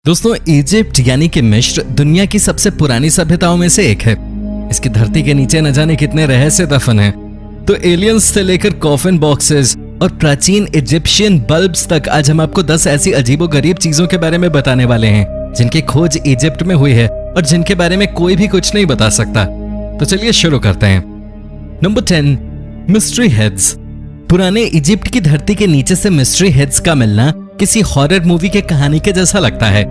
दोस्तों, इजिप्ट यानी कि मिस्र दुनिया की सबसे पुरानी सभ्यताओं में से एक है। इसकी धरती के नीचे न जाने कितने रहस्य दफन हैं। तो एलियंस से लेकर कॉफिन बॉक्सेस और प्राचीन इजिप्शियन बल्ब्स तक आज हम आपको 10 ऐसी अजीबोगरीब चीजों के बारे में बताने वाले हैं जिनकी खोज इजिप्ट में हुई है और जिनके बारे में कोई भी कुछ नहीं बता सकता। तो चलिए शुरू करते हैं। Number 10, mystery heads. पुराने इजिप्ट की धरती के नीचे से मिस्ट्री हेड्स का मिलना किसी हॉरर मूवी के कहानी के जैसा लगता है।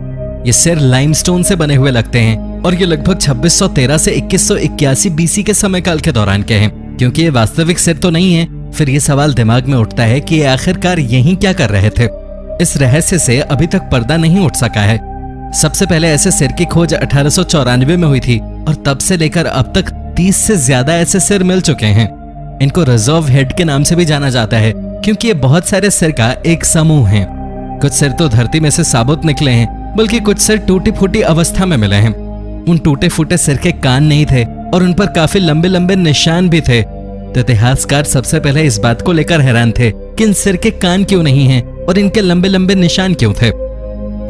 ये सिर लाइमस्टोन से बने हुए लगते हैं और ये लगभग 2613 से 2181 बीसी के समय काल के दौरान के हैं। क्योंकि ये वास्तविक सिर तो नहीं है, फिर ये सवाल दिमाग में उठता है कि ये आखिरकार यहीं क्या कर रहे थे। इस रहस्य से अभी तक पर्दा नहीं उठ सका है। सबसे पहले ऐसे सिर की खोज 1894 में हुई थी और तब से लेकर अब तक 30 से ज्यादा ऐसे सिर मिल चुके हैं। इनको रिजर्व हेड के नाम से भी जाना जाता है क्योंकि ये बहुत सारे सिर का एक समूह है। कुछ सिर तो धरती में से साबुत निकले हैं, बल्कि कुछ सिर टूटी फूटी अवस्था में मिले हैं। उन टूटे फूटे सिर के कान नहीं थे और उन पर काफी लंबे लंबे निशान भी थे। तो इतिहासकार सबसे पहले इस बात को लेकर हैरान थे कि इन सिर के कान क्यों नहीं हैं और इनके लंबे लंबे निशान क्यों थे।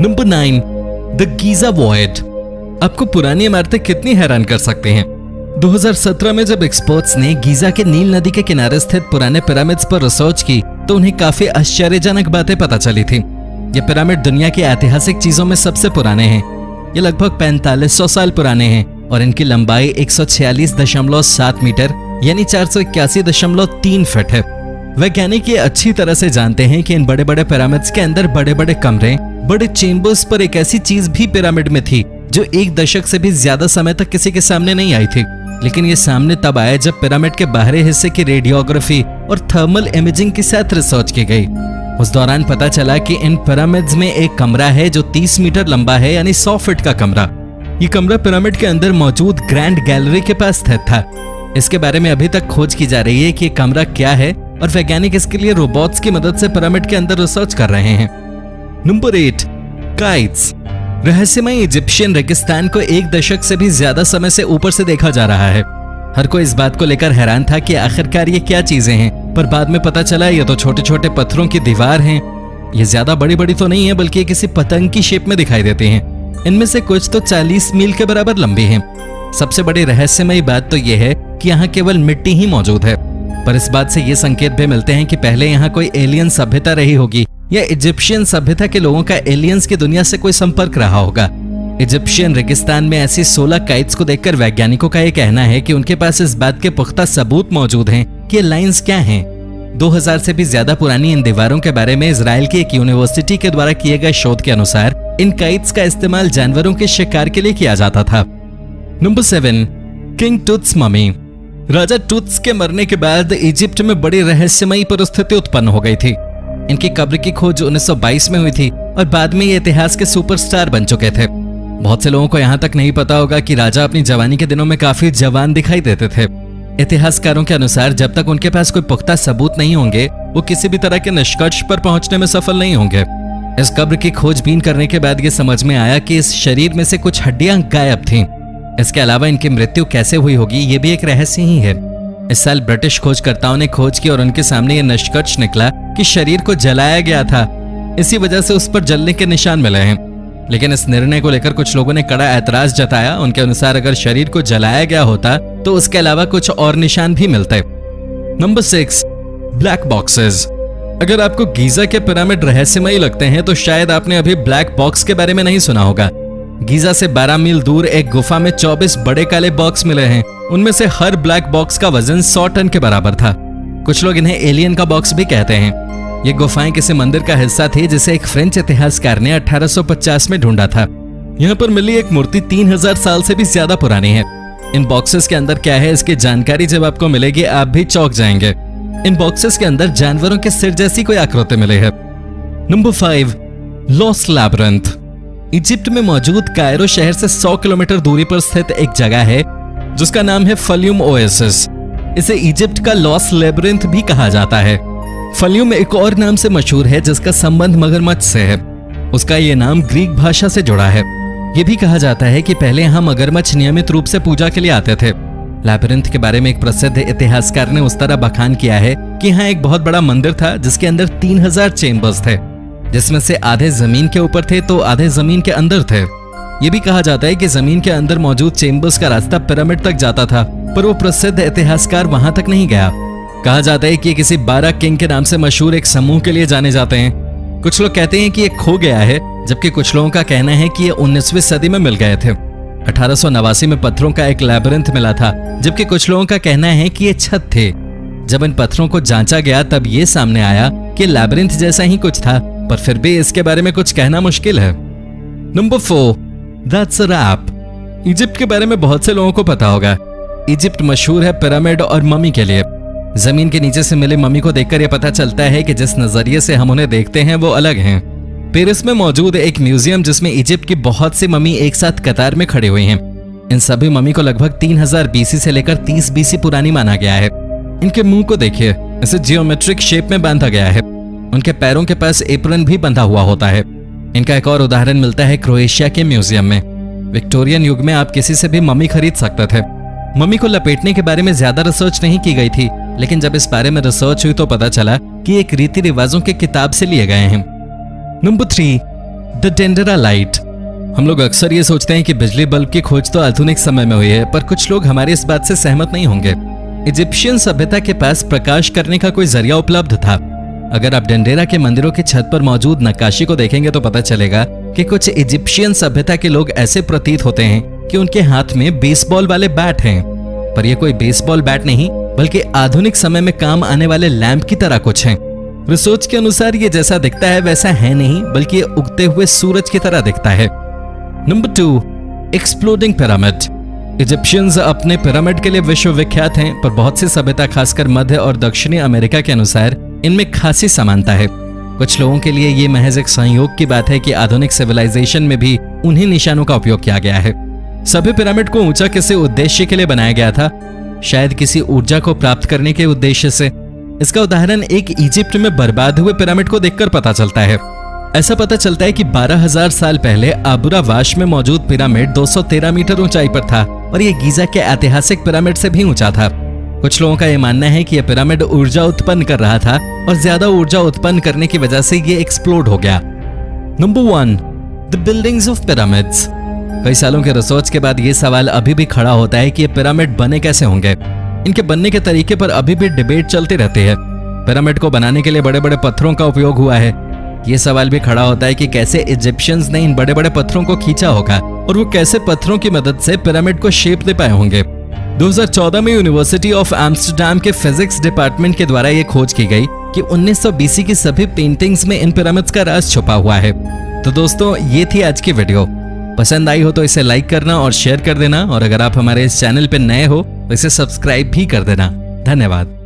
Number 9, the Giza void. आपको पुरानी इमारतें कितनी हैरान कर सकती हैं। 2017 में जब एक्सपर्ट्स ने गीजा के नील नदी के किनारे स्थित पुराने पिरामिड्स पर रिसर्च की तो उन्हें काफी आश्चर्यजनक बातें पता चली थी। ये पिरामिड दुनिया की ऐतिहासिक चीजों में सबसे पुराने हैं। ये लगभग 4500 साल पुराने हैं और इनकी लंबाई 146.7 मीटर यानी 481.3 फीट है। वैज्ञानिक ये अच्छी तरह से जानते हैं कि इन बड़े बड़े पिरामिड्स के अंदर बड़े बड़े कमरे, बड़े चेम्बर्स पर एक ऐसी चीज भी पिरामिड में थी जो 1 दशक से भी ज्यादा समय तक किसी के सामने नहीं आई थी। लेकिन ये सामने तब आया जब पिरामिड के बाहरी हिस्से की रेडियोग्राफी और थर्मल इमेजिंग के साथ रिसर्च की गई। उस दौरान पता चला कि इन पिरामिड्स में एक कमरा है जो 30 मीटर लंबा है यानी 100 फीट का कमरा। ये कमरा पिरामिड के अंदर मौजूद ग्रैंड गैलरी के पास स्थित था। इसके बारे में अभी तक खोज की जा रही है कि ये कमरा क्या है और वैज्ञानिक इसके लिए रोबोट्स की मदद से पिरामिड के अंदर रिसर्च कर रहे हैं। Number 8, kites. रहस्यमय इजिप्शियन रेगिस्तान को 1 दशक से भी ज्यादा समय से ऊपर से देखा जा रहा है। हर कोई इस बात को लेकर हैरान था कि आखिरकार ये क्या चीजें हैं, पर बाद में पता चला ये तो छोटे छोटे पत्थरों की दीवार हैं। ये ज्यादा बड़ी बड़ी तो नहीं है, बल्कि ये किसी पतंग की शेप में दिखाई देती हैं। इनमें से कुछ तो 40 मील के बराबर लंबी हैं। सबसे बड़ी रहस्यमयी बात तो यह है कि यहाँ केवल मिट्टी ही मौजूद है, पर इस बात से ये संकेत भी मिलते हैं कि पहले यहाँ कोई एलियन सभ्यता रही होगी या इजिप्शियन सभ्यता के लोगों का एलियंस की दुनिया से कोई संपर्क रहा होगा। इजिप्शियन रेगिस्तान में ऐसी 16 काइट्स को देखकर वैज्ञानिकों का यह कहना है कि उनके पास इस बात के पुख्ता सबूत मौजूद हैं कि ये लाइंस क्या हैं। 2000 से भी ज्यादा पुरानी इन दीवारों के बारे में इजराइल की एक यूनिवर्सिटी के द्वारा किए गए शोध के अनुसार इन काइट्स का इस्तेमाल जानवरों के शिकार के लिए किया जाता था। Number 7, king Tut's mummy. राजा टुट्स के मरने के बाद इजिप्ट में बड़ी रहस्यमयी परिस्थिति उत्पन्न हो गई थी। इनकी कब्र की खोज 1922 में हुई थी और बाद में ये इतिहास के सुपरस्टार बन चुके थे। बहुत से लोगों को यहाँ तक नहीं पता होगा कि राजा अपनी जवानी के दिनों में काफी जवान दिखाई देते थे। इतिहासकारों के अनुसार जब तक उनके पास कोई पुख्ता सबूत नहीं होंगे वो किसी भी तरह के निष्कर्ष पर पहुंचने में सफल नहीं होंगे। इस कब्र की खोजबीन करने के बाद ये समझ में आया कि इस शरीर में से कुछ हड्डियां गायब थीं। इसके अलावा इनकी मृत्यु कैसे हुई होगी ये भी एक रहस्य ही है। इस साल ब्रिटिश खोजकर्ताओं ने खोज की और उनके सामने ये निष्कर्ष निकला कि शरीर को जलाया गया था। इसी वजह से उस पर जलने के निशान मिले हैं। लेकिन इस निर्णय को लेकर कुछ लोगों ने कड़ा ऐतराज जताया। उनके अनुसार अगर शरीर को जलाया गया होता तो उसके अलावा कुछ और निशान भी मिलते। Number 6, black boxes. अगर आपको गीजा के पिरामिड रहस्यमयी लगते हैं तो शायद आपने अभी ब्लैक बॉक्स के बारे में नहीं सुना होगा। गीजा से 12 मील दूर एक गुफा में 24 बड़े काले बॉक्स मिले हैं। उनमें से हर ब्लैक बॉक्स का वजन 100 टन के बराबर था। कुछ लोग इन्हें एलियन का बॉक्स भी कहते हैं। ये गुफाएं किसी मंदिर का हिस्सा थी जिसे एक फ्रेंच इतिहासकार ने 1850 में ढूंढा था। यहाँ पर मिली एक मूर्ति 3000 साल से भी ज्यादा पुरानी है। इन बॉक्सेस के अंदर क्या है इसकी जानकारी जब आपको मिलेगी आप भी चौंक जाएंगे। इन बॉक्सेस के अंदर जानवरों के सिर जैसी कोई आकृति मिली है। Number 5, lost labyrinth. इजिप्ट में मौजूद कायरो शहर से 100 किलोमीटर दूरी पर स्थित एक जगह है जिसका नाम है फल्यूम ओएसिस। इसे इजिप्ट का लॉस्ट लैबिरिंथ भी कहा जाता है। फल्यूम एक और नाम से मशहूर है जिसका संबंध मगरमच्छ से है। उसका ये नाम ग्रीक भाषा से जुड़ा है। ये भी कहा जाता है कि पहले यहाँ मगरमच्छ नियमित रूप से पूजा के लिए आते थे। लैबिरिंथ के बारे में एक प्रसिद्ध इतिहासकार ने उस तरह बखान किया है कि यहाँ एक बहुत बड़ा मंदिर था जिसके अंदर 3000 चेम्बर्स थे। जिसमें से आधे जमीन के ऊपर थे तो आधे जमीन के अंदर थे। ये भी कहा जाता है कि जमीन के अंदर मौजूद चेम्बर्स का रास्ता पिरामिड तक जाता था, पर वो प्रसिद्ध इतिहासकार वहां तक नहीं गया। कहा जाता है कि ये किसी 12 किंग के नाम से मशहूर एक समूह के लिए जाने जाते हैं। कुछ लोग कहते हैं कि ये खो गया है, जबकि कुछ लोगों का कहना है कि ये 19वीं सदी में मिल गए थे। 1889 में पत्थरों का एक लैबिरिंथ मिला था, जबकि कुछ लोगों का कहना है कि ये छत थे। जब इन पत्थरों को जांचा गया तब ये सामने आया कि लैबिरिंथ जैसा ही कुछ था, पर फिर भी इसके बारे में कुछ कहना मुश्किल है। Number 4, that's a wrap. Egypt के बारे में बहुत से लोगों को पता होगा। इजिप्ट मशहूर है पिरामिड और मम्मी के लिए। जमीन के नीचे से मिले मम्मी को देखकर यह पता चलता है कि जिस नजरिए से हम उन्हें देखते हैं वो अलग हैं। पेरिस में मौजूद एक म्यूजियम जिसमें इजिप्ट की बहुत सी मम्मी एक साथ कतार में खड़े हुए हैं। इन सभी मम्मी को लगभग 3000 बीसी से लेकर 30 बीसी पुरानी माना गया है। इनके मुंह को देखिए, इसे जियोमेट्रिक शेप में बांधा गया है। उनके पैरों के पास एप्रन भी बंधा हुआ होता है। इनका एक और उदाहरण मिलता है क्रोएशिया के म्यूजियम में। विक्टोरियन युग में आप किसी से भी मम्मी खरीद सकते थे। मम्मी को लपेटने के बारे में ज्यादा रिसर्च नहीं की गई थी, लेकिन जब इस बारे में रिसर्च हुई तो पता चला कि एक रीति रिवाजों के किताब से लिए गए हैं। Number 3, the Dendera light. हम लोग अक्सर ये सोचते हैं कि बिजली बल्ब की खोज तो आधुनिक समय में हुई है, पर कुछ लोग हमारी इस बात से सहमत नहीं होंगे। इजिप्शियन सभ्यता के पास प्रकाश करने का कोई जरिया उपलब्ध था। अगर आप डेंडेरा के मंदिरों की छत पर मौजूद नक्काशी को देखेंगे तो पता चलेगा कि कुछ इजिप्शियन सभ्यता के लोग ऐसे प्रतीत होते हैं कि उनके हाथ में बेसबॉल वाले बैट हैं, पर यह कोई बेसबॉल बैट नहीं बल्कि आधुनिक समय में काम आने वाले लैंप की तरह कुछ हैं। रिसर्च के अनुसार ये जैसा दिखता है वैसा है नहीं, बल्कि ये उगते हुए सूरज की तरह दिखता है। Number 2, exploding pyramid. इजिप्शियंस अपने पिरामिड के लिए विश्वविख्यात हैं, पर बहुत सी सभ्यता खासकर मध्य और दक्षिणी अमेरिका के अनुसार इनमें खासी समानता है। कुछ लोगों के लिए ये महज एक संयोग की बात है कि आधुनिक सिविलाइजेशन में भी उन्हीं निशानों का उपयोग किया गया है। सभी पिरामिड को ऊंचा किसी उद्देश्य के लिए बनाया गया था, शायद किसी ऊर्जा को प्राप्त करने के उद्देश्य से। इसका उदाहरण एक इजिप्ट में बर्बाद हुए पिरामिड को देखकर पता चलता है। ऐसा पता चलता है कि 12000 साल पहले आबुरा वाश में मौजूद पिरामिड 213 मीटर ऊंचाई पर था और यह गीजा के ऐतिहासिक पिरामिड से भी ऊंचा था। कुछ लोगों का यह मानना है कि यह पिरामिड ऊर्जा उत्पन्न कर रहा था और ज्यादा ऊर्जा उत्पन्न करने की वजह से यह एक्सप्लोड हो गया। Number 1, the buildings of pyramids. कई सालों के रिसर्च के बाद यह सवाल अभी भी खड़ा होता है कि ये पिरामिड बने कैसे होंगे। इनके बनने के तरीके पर अभी भी डिबेट चलती रहती है। पिरामिड को बनाने के लिए बड़े बड़े पत्थरों का उपयोग हुआ है। ये सवाल भी खड़ा होता है कि कैसे इजिप्शियंस ने इन बड़े बड़े पत्थरों को खींचा होगा और वो कैसे पत्थरों की मदद से पिरामिड को शेप दे पाए होंगे। 2014 में यूनिवर्सिटी ऑफ एम्स्टरडैम के फिजिक्स डिपार्टमेंट के द्वारा यह खोज की गई कि 1900 बीसी की सभी पेंटिंग्स में इन पिरामिड्स का राज छुपा हुआ है। तो दोस्तों, ये थी आज की वीडियो। पसंद आई हो तो इसे लाइक करना और शेयर कर देना, और अगर आप हमारे इस चैनल पे नए हो तो इसे सब्सक्राइब भी कर देना। धन्यवाद।